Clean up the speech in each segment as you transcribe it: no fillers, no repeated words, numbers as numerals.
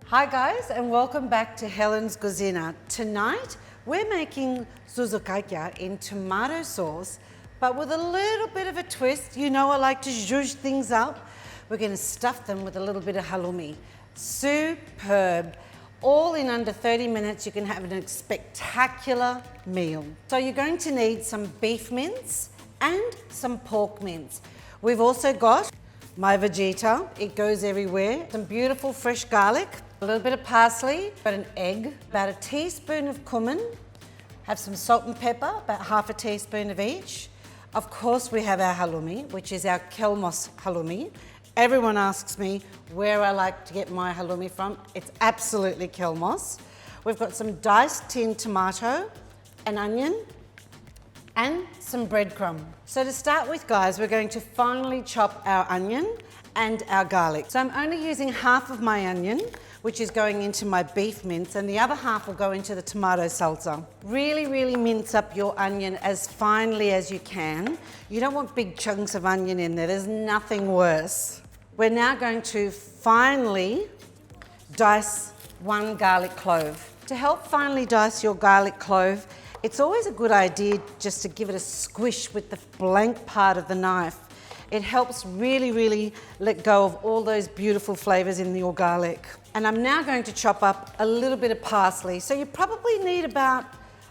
Hi guys, and welcome back to Helen's Cuisine. Tonight we're making Souztzoukakia in tomato sauce, but with a little bit of a twist. You know I like to zhuzh things up. We're going to stuff them with a little bit of halloumi. Superb. All in under 30 minutes you can have a spectacular meal. So you're going to need some beef mince and some pork mince. We've also got my vegeta, it goes everywhere. Some beautiful fresh garlic, a little bit of parsley, got an egg, about a teaspoon of cumin, have some salt and pepper, about half a teaspoon of each. Of course we have our halloumi, which is our kelmos halloumi. Everyone asks me where I like to get my halloumi from. It's absolutely kelmos. We've got some diced tinned tomato, an onion, and some breadcrumb. So to start with guys, we're going to finely chop our onion and our garlic. So I'm only using half of my onion, which is going into my beef mince, and the other half will go into the tomato salsa. Really mince up your onion as finely as you can. You don't want big chunks of onion in there, there's nothing worse. We're now going to finely dice one garlic clove. To help finely dice your garlic clove, it's always a good idea just to give it a squish with the blank part of the knife. It helps really let go of all those beautiful flavors in your garlic. And I'm now going to chop up a little bit of parsley. So you probably need about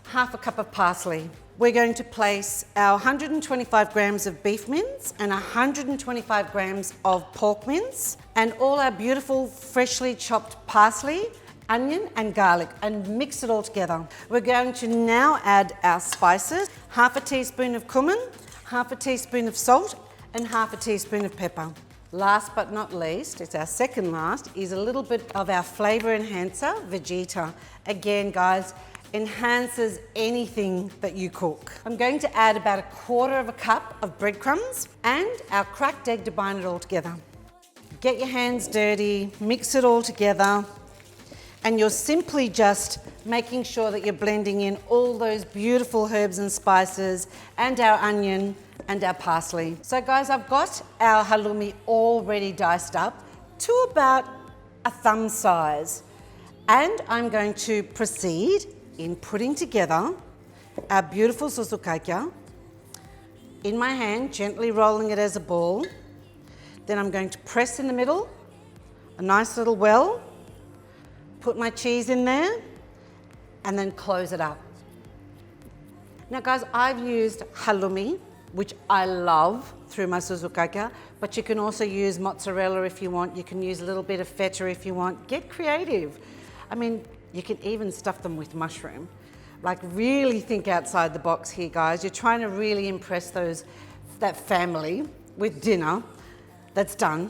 half a cup of parsley. We're going to place our 125 grams of beef mince and 125 grams of pork mince and all our beautiful freshly chopped parsley, onion and garlic, and mix it all together. We're going to now add our spices, half a teaspoon of cumin, half a teaspoon of salt, and half a teaspoon of pepper. Last but not least, it's our second last, is a little bit of our flavor enhancer, vegeta. Again guys, enhances anything that you cook. I'm going to add about 1/4 cup of breadcrumbs and our cracked egg to bind it all together. Get your hands dirty, mix it all together, and you're simply just making sure that you're blending in all those beautiful herbs and spices and our onion and our parsley. So guys, I've got our halloumi already diced up to about a thumb size. And I'm going to proceed in putting together our beautiful Souztzoukakia in my hand, gently rolling it as a ball. Then I'm going to press in the middle, a nice little well, put my cheese in there, and then close it up. Now guys, I've used halloumi, which I love through my Souztzoukakia, but you can also use mozzarella if you want. You can use a little bit of feta if you want. Get creative. I mean, you can even stuff them with mushroom. Like really think outside the box here, guys. You're trying to really impress that family with dinner that's done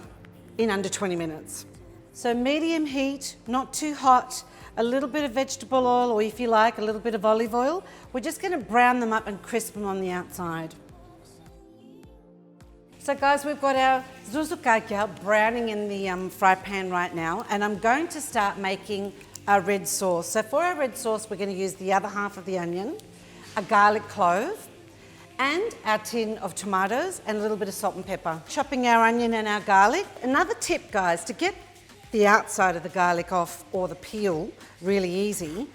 in under 20 minutes. So medium heat, not too hot, a little bit of vegetable oil, or if you like, a little bit of olive oil. We're just gonna brown them up and crisp them on the outside. So guys, we've got our Souztzoukakia browning in the fry pan right now, and I'm going to start making our red sauce. So for our red sauce, we're gonna use the other half of the onion, a garlic clove, and our tin of tomatoes, and a little bit of salt and pepper. Chopping our onion and our garlic. Another tip, guys, to get the outside of the garlic off, or the peel, really easy,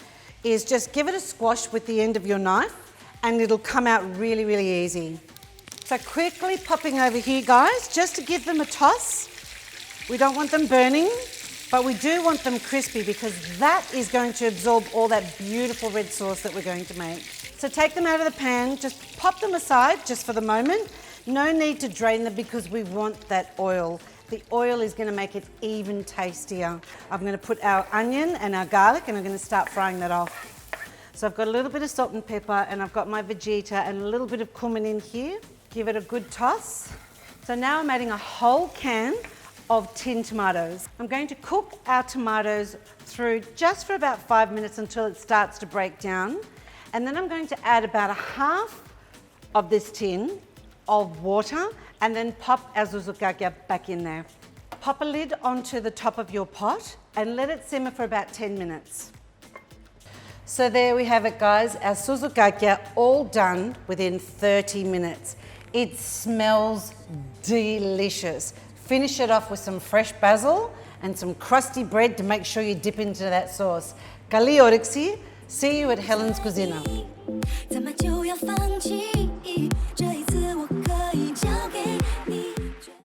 is just give it a squash with the end of your knife, and it'll come out really easy. So quickly popping over here, guys, just to give them a toss. We don't want them burning, but we do want them crispy because that is going to absorb all that beautiful red sauce that we're going to make. So take them out of the pan, just pop them aside just for the moment. No need to drain them because we want that oil. The oil is going to make it even tastier. I'm going to put our onion and our garlic, and I'm going to start frying that off. So I've got a little bit of salt and pepper, and I've got my vegeta and a little bit of cumin in here. Give it a good toss. So now I'm adding a whole can of tinned tomatoes. I'm going to cook our tomatoes through just for about 5 minutes until it starts to break down. And then I'm going to add about 1/2 of this tin of water, and then pop our Souztzoukakia back in there. Pop a lid onto the top of your pot and let it simmer for about 10 minutes. So there we have it, guys. Our Souztzoukakia all done within 30 minutes. It smells delicious. Finish it off with some fresh basil and some crusty bread to make sure you dip into that sauce. Kali oriksi. See you at Helen's Cuisine.